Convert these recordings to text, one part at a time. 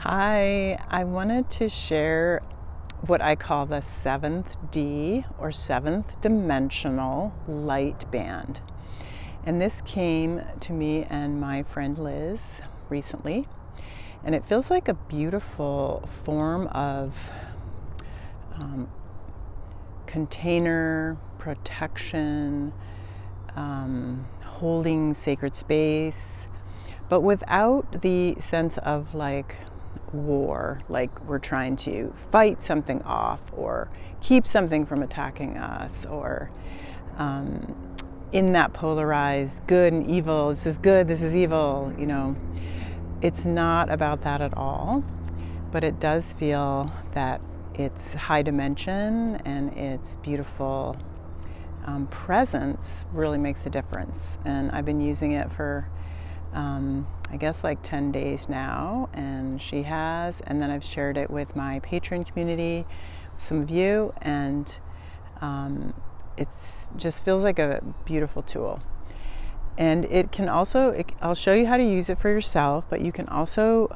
Hi, I wanted to share what I call the 7th D or 7th dimensional light band. And this came to me and my friend Liz recently. And it feels like a beautiful form of container, protection, holding sacred space, but without the sense of like war, like we're trying to fight something off or keep something from attacking us, or in that polarized good and evil, this is good, this is evil, it's not about that at all. But it does feel that its high dimension and its beautiful presence really makes a difference. And I've been using it for I guess like 10 days now, and she has, and then I've shared it with my Patreon community, some of you, and it's just feels like a beautiful tool. And it can also, I'll show you how to use it for yourself, but you can also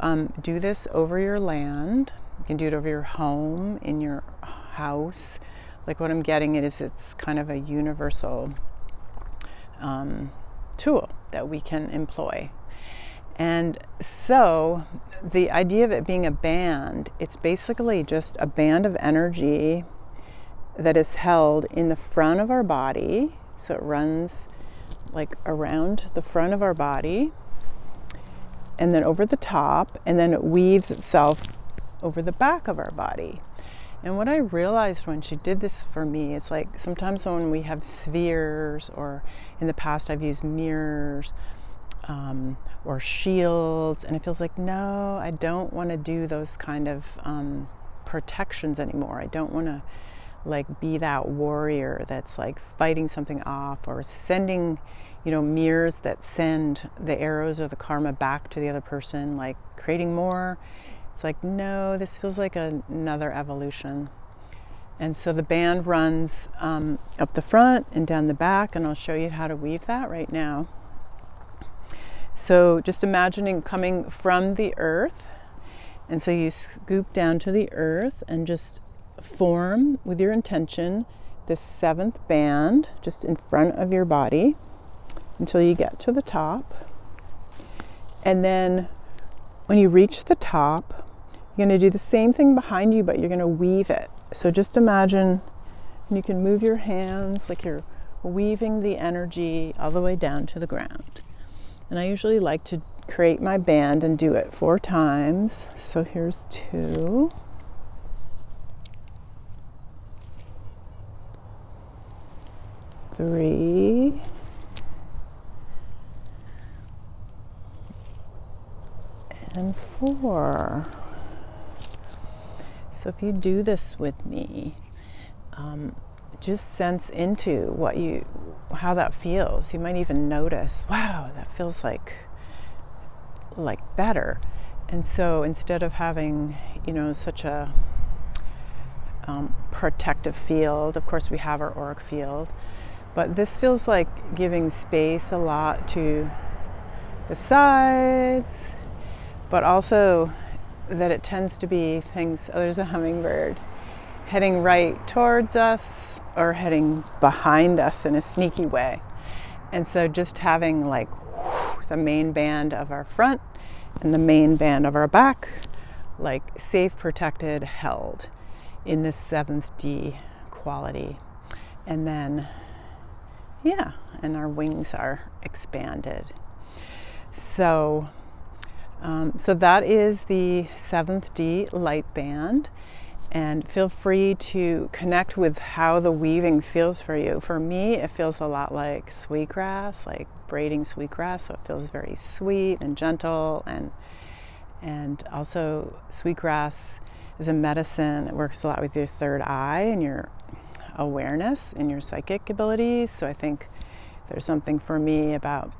do this over your land. You can do it over your home, in your house. Like what I'm getting at is it's kind of a universal tool that we can employ. And so the idea of it being a band, it's basically just a band of energy that is held in the front of our body. So it runs like around the front of our body and then over the top, and then it weaves itself over the back of our body. And what I realized when she did this for me, it's like sometimes when we have spheres, or in the past I've used mirrors or shields, and it feels like, no, I don't want to do those kind of protections anymore. I don't want to like be that warrior that's like fighting something off, or sending, mirrors that send the arrows or the karma back to the other person, like creating more. It's like, no, this feels like another evolution. And so the band runs up the front and down the back, and I'll show you how to weave that right now. So just imagining coming from the earth, and so you scoop down to the earth and just form with your intention this 7th band just in front of your body until you get to the top. And then when you reach the top, you're going to do the same thing behind you, but you're going to weave it. So just imagine, you can move your hands like you're weaving the energy all the way down to the ground. And I usually like to create my band and do it 4 times. So here's 2. Three. And 4. So if you do this with me, just sense into how that feels. You might even notice, wow, that feels like better. And so instead of having, such a protective field, of course we have our auric field, but this feels like giving space a lot to the sides, but also that it tends to be things, there's a hummingbird, heading right towards us or heading behind us in a sneaky way. And so just having like the main band of our front and the main band of our back, like safe, protected, held in this 7th D quality. And then, and our wings are expanded. So that is the 7th D light band. And feel free to connect with how the weaving feels for you. For me, it feels a lot like sweetgrass, like braiding sweetgrass. So it feels very sweet and gentle. And also sweetgrass is a medicine. It works a lot with your third eye and your awareness and your psychic abilities. So I think there's something for me about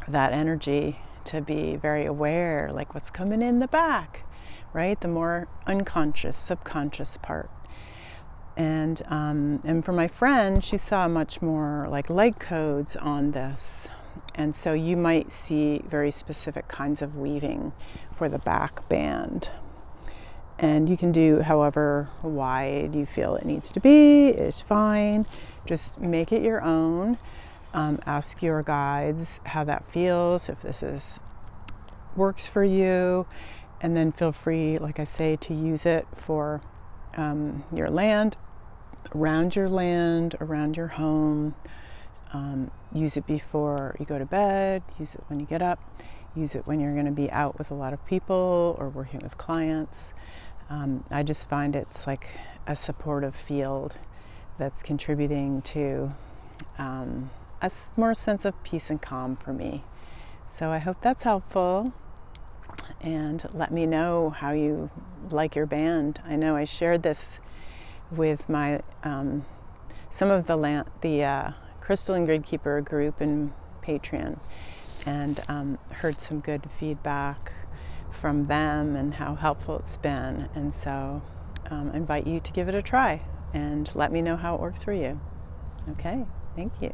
that energy to be very aware, like what's coming in the back, right? The more unconscious, subconscious part. And for my friend, she saw much more like light codes on this. And so you might see very specific kinds of weaving for the back band. And you can do however wide you feel it needs to be, is fine. Just make it your own. Ask your guides how that feels, if this works for you, and then feel free, like I say, to use it for your land, around your home. Use it before you go to bed, use it when you get up, use it when you're going to be out with a lot of people or working with clients. I just find it's like a supportive field that's contributing to a more sense of peace and calm for me. So I hope that's helpful, and let me know how you like your band. I know I shared this with my some of the Crystal and Grid Keeper group in Patreon, and heard some good feedback from them and how helpful it's been. And so I invite you to give it a try and let me know how it works for you. Okay, thank you.